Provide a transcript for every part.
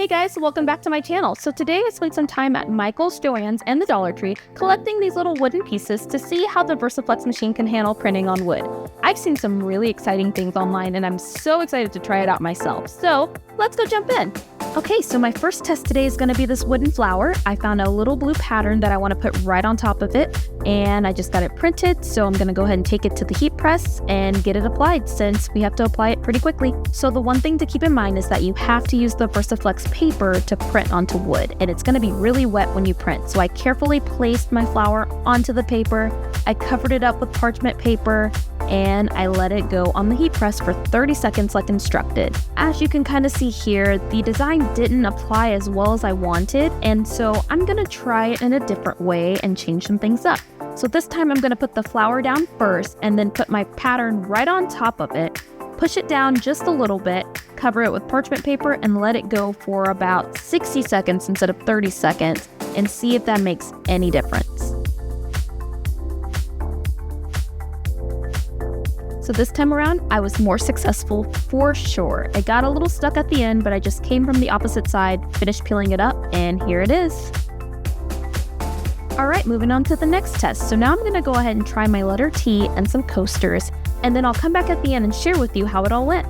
Hey guys, welcome back to my channel. So today I spent some time at Michael's, Joann's, and the Dollar Tree collecting these little wooden pieces to see how the VersiFlex machine can handle printing on wood. I've seen some really exciting things online and I'm so excited to try it out myself. So let's go jump in. Okay, so my first test today is going to be this wooden flower. I found a little blue pattern that I want to put right on top of it, and I just got it printed, so I'm going to go ahead and take it to the heat press and get it applied since we have to apply it pretty quickly. So the one thing to keep in mind is that you have to use the VersiFlex paper to print onto wood, and it's going to be really wet when you print. So I carefully placed my flower onto the paper, I covered it up with parchment paper, and I let it go on the heat press for 30 seconds like instructed. As you can kind of see here, the design didn't apply as well as I wanted, and so I'm gonna try it in a different way and change some things up. So this time I'm gonna put the flower down first and then put my pattern right on top of it, push it down just a little bit, cover it with parchment paper, and let it go for about 60 seconds instead of 30 seconds and see if that makes any difference. So this time around, I was more successful for sure. It got a little stuck at the end, but I just came from the opposite side, finished peeling it up, and here it is. All right, moving on to the next test. So now I'm gonna go ahead and try my letter T and some coasters, and then I'll come back at the end and share with you how it all went.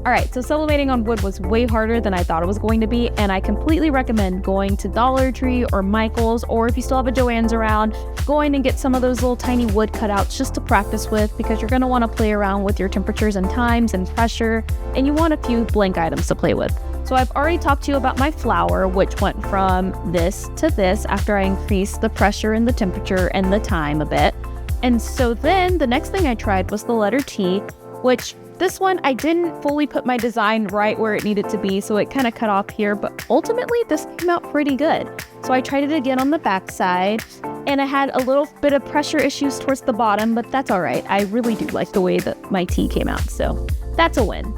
Alright, so sublimating on wood was way harder than I thought it was going to be, and I completely recommend going to Dollar Tree or Michael's, or if you still have a Joann's around, going and get some of those little tiny wood cutouts just to practice with, because you're going to want to play around with your temperatures and times and pressure, and you want a few blank items to play with. So I've already talked to you about my flower, which went from this to this after I increased the pressure and the temperature and the time a bit. And so then the next thing I tried was the letter T, which this one, I didn't fully put my design right where it needed to be, so it kind of cut off here, but ultimately this came out pretty good. So I tried it again on the back side, and I had a little bit of pressure issues towards the bottom, but that's all right. I really do like the way that my T came out, so that's a win.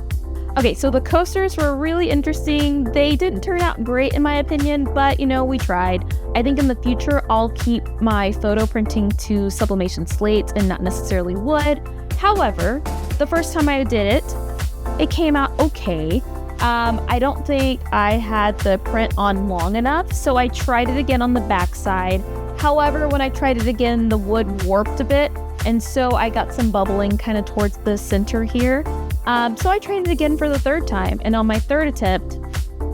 Okay, so the coasters were really interesting. They didn't turn out great in my opinion, but you know, we tried. I think in the future, I'll keep my photo printing to sublimation slates and not necessarily wood. However, the first time I did it, it came out okay. I don't think I had the print on long enough, so I tried it again on the back side. However, when I tried it again, the wood warped a bit, and so I got some bubbling kind of towards the center here. So I tried it again for the third time, and on my third attempt,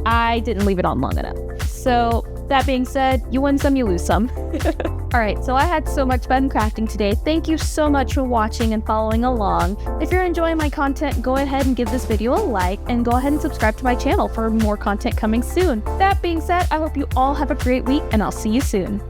I didn't leave it on long enough. So that being said, you win some, you lose some. All right, so I had so much fun crafting today. Thank you so much for watching and following along. If you're enjoying my content, go ahead and give this video a like and go ahead and subscribe to my channel for more content coming soon. That being said, I hope you all have a great week and I'll see you soon.